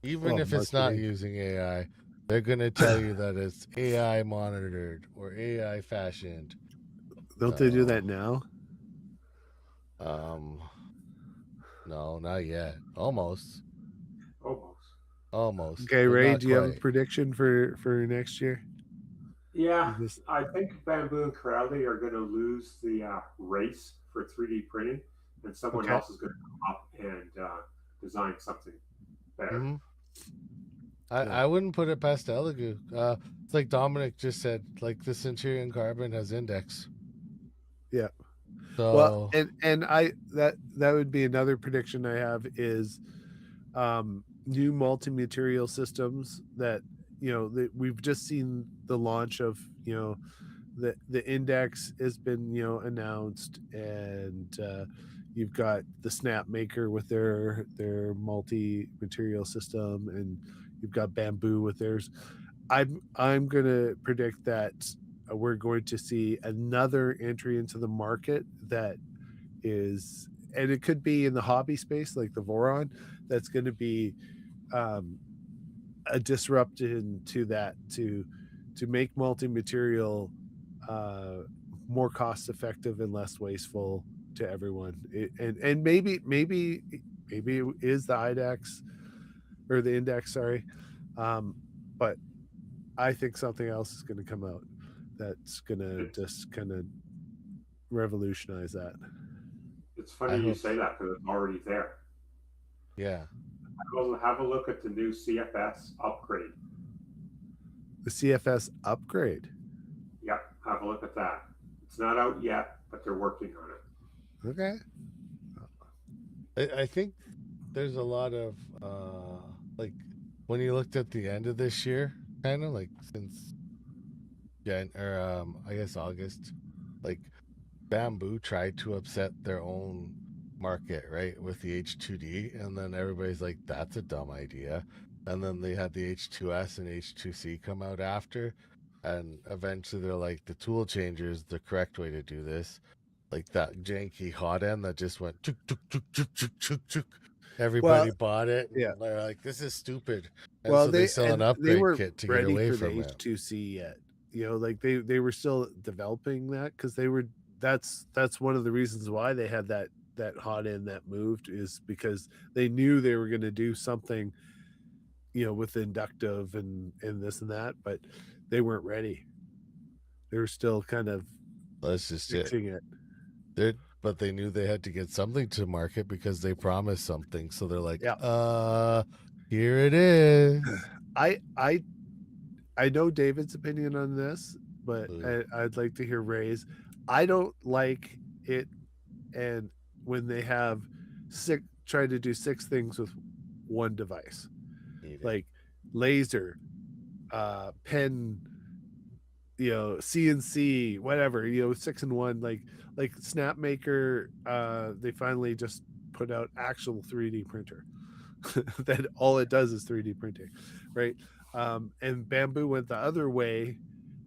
Even if it's not using AI, they're going to tell you that it's AI monitored or AI fashioned. Don't they do that now? No, not yet. Almost. Okay, Ray, do you have a prediction for next year? Yeah, I think Bambu and Corelli are going to lose the race for 3D printing, and someone else is going to come up and design something better. Mm-hmm. I wouldn't put it past Elegoo. It's like Dominic just said, like the Centurion Carbon has index. Yeah. So well, and I that would be another prediction I have is new multi-material systems that we've just seen the launch of the index has been announced, and you've got the Snapmaker with their multi-material system, and you've got Bambu with theirs. I'm gonna predict that we're going to see another entry into the market that is, and it could be in the hobby space like the Voron, that's going to be a disruption to that to make multi-material more cost effective and less wasteful to everyone. And maybe it is the IDEX or the index, sorry, but I think something else is going to come out that's going to just kind of revolutionize that. It's funny you say that because it's already there. Yeah. Have a look at the new CFS upgrade. The CFS upgrade? Yep, have a look at that. It's not out yet, but they're working on it. Okay. I think there's a lot of like when you looked at the end of this year, kind of like since I guess August, like Bambu tried to upset their own market, right, with the H2D, and then everybody's like, that's a dumb idea. And then they had the H2S and H2C come out after, and eventually they're like, the tool changer is the correct way to do this. like that janky hot end that just went chuk chuk chuk chuk chuk chuk chuk. Well, Everybody bought it. yeah. And they're like, this is stupid. And Well, so they sell an they upgrade weren't kit to get ready away for the from it. H2C yet. You know, like they were still developing that because they were. That's one of the reasons why they had that hot end that moved is because they knew they were going to do something, you know, with inductive and this and that, but they weren't ready. They were still kind of That's just it. fixing it. But they knew they had to get something to market because they promised something. So they're like, Yeah. Here it is. I know David's opinion on this, but I'd like to hear Ray's. I don't like it, and when they have try to do 6 things with one device, like laser, pen, you know, CNC, whatever, you know, 6 in 1, like Snapmaker. They finally just put out actual 3D printer that all it does is 3D printing, right? And Bamboo went the other way,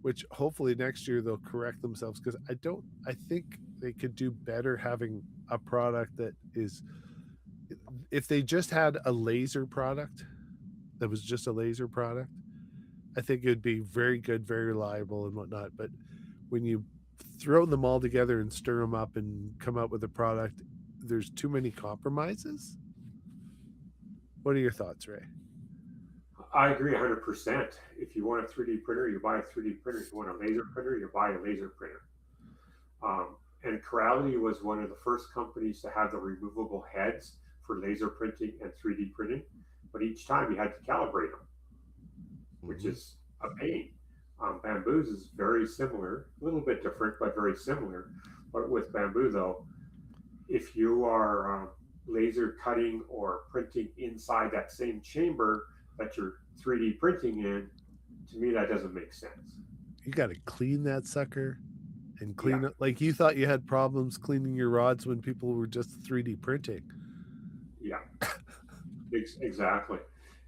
which hopefully next year they'll correct themselves, because I think they could do better having a product that is, if they just had a laser product that was just a laser product, I think it'd be very good, very reliable and whatnot. But when you throw them all together and stir them up and come out with a product, there's too many compromises. What are your thoughts, Ray? I agree 100%. If you want a 3D printer, you buy a 3D printer. If you want a laser printer, you buy a laser printer. And Corality was one of the first companies to have the removable heads for laser printing and 3D printing. But each time you had to calibrate them, which is a pain. Bamboo's is very similar, a little bit different, but very similar. But with Bamboo, though, if you are laser cutting or printing inside that same chamber that you're 3D printing in, to me that doesn't make sense. You got to clean that sucker and clean it. Like you thought you had problems cleaning your rods when people were just 3D printing. Yeah, exactly.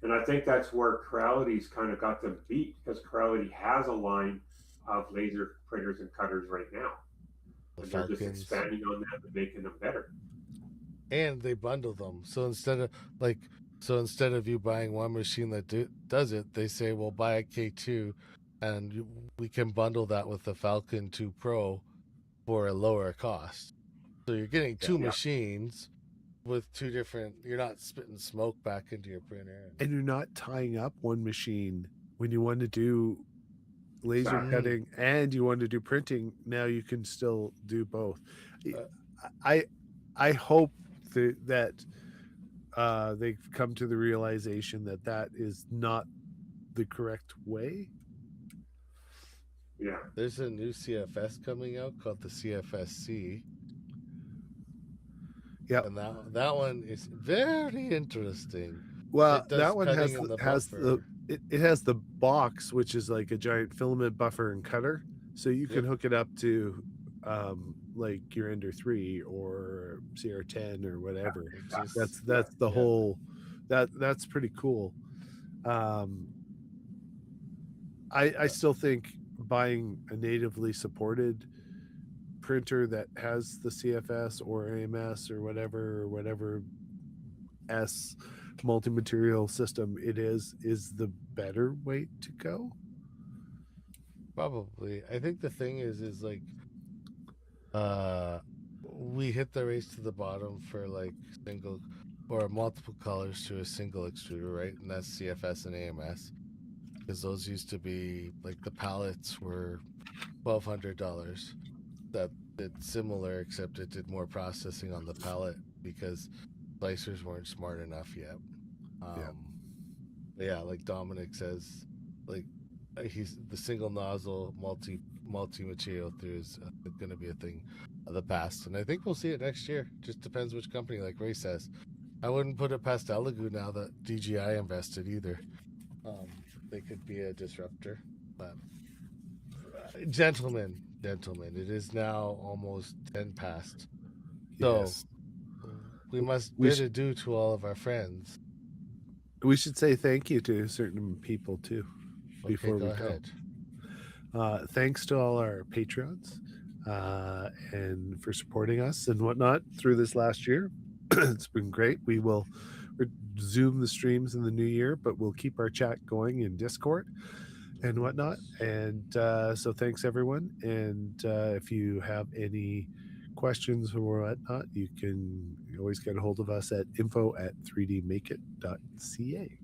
And I think that's where Corality's kind of got them beat, because Corality has a line of laser printers and cutters right now. And they're just expanding on them and making them better. And they bundle them. So instead of you buying one machine that does it, they say, well, buy a K2 and we can bundle that with the Falcon 2 Pro for a lower cost. So you're getting two machines with two different, you're not spitting smoke back into your printer. And you're not tying up one machine when you want to do laser cutting and you want to do printing. Now you can still do both. I hope that they've come to the realization that is not the correct way. Yeah. There's a new CFS coming out called the CFS-C. Yeah. And that one is very interesting. Well, that one has the box, which is like a giant filament buffer and cutter. So you can hook it up to like your Ender 3 or CR10 or whatever. That's the whole that's pretty cool. I still think buying a natively supported printer that has the CFS or AMS or whatever S multi-material system it is the better way to go. Probably. I think the thing is like we hit the race to the bottom for like single or multiple colors to a single extruder, right? And that's CFS and AMS, because those used to be like the pallets were $1,200. That it's similar, except it did more processing on the pallet because slicers weren't smart enough yet. Yeah, like Dominic says, like he's the single nozzle multi material through is going to be a thing of the past, and I think we'll see it next year. Just depends which company, like Ray says. I wouldn't put it past Elegoo now that DJI invested either. They could be a disruptor, but gentlemen, it is now almost 10 past. So we must bid adieu to all of our friends. We should say thank you to certain people too before we go. Thanks to all our Patreons. and for supporting us and whatnot through this last year. It's been great. We will resume the streams in the new year, but we'll keep our chat going in Discord and whatnot. And so thanks everyone. And if you have any questions or whatnot, you can always get a hold of us at info@3dmakeit.ca.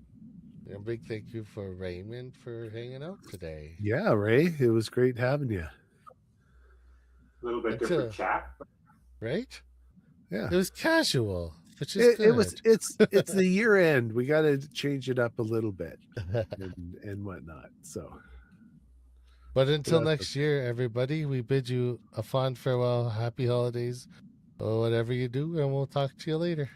And a big thank you for Raymond for hanging out today. Yeah, Ray, it was great having you. A little bit It's different chat. Right? Yeah, It was casual, which is good. it was. It's the year end. We got to change it up a little bit and whatnot. So, But until that's next year, everybody, we bid you a fond farewell, happy holidays, or whatever you do, and we'll talk to you later.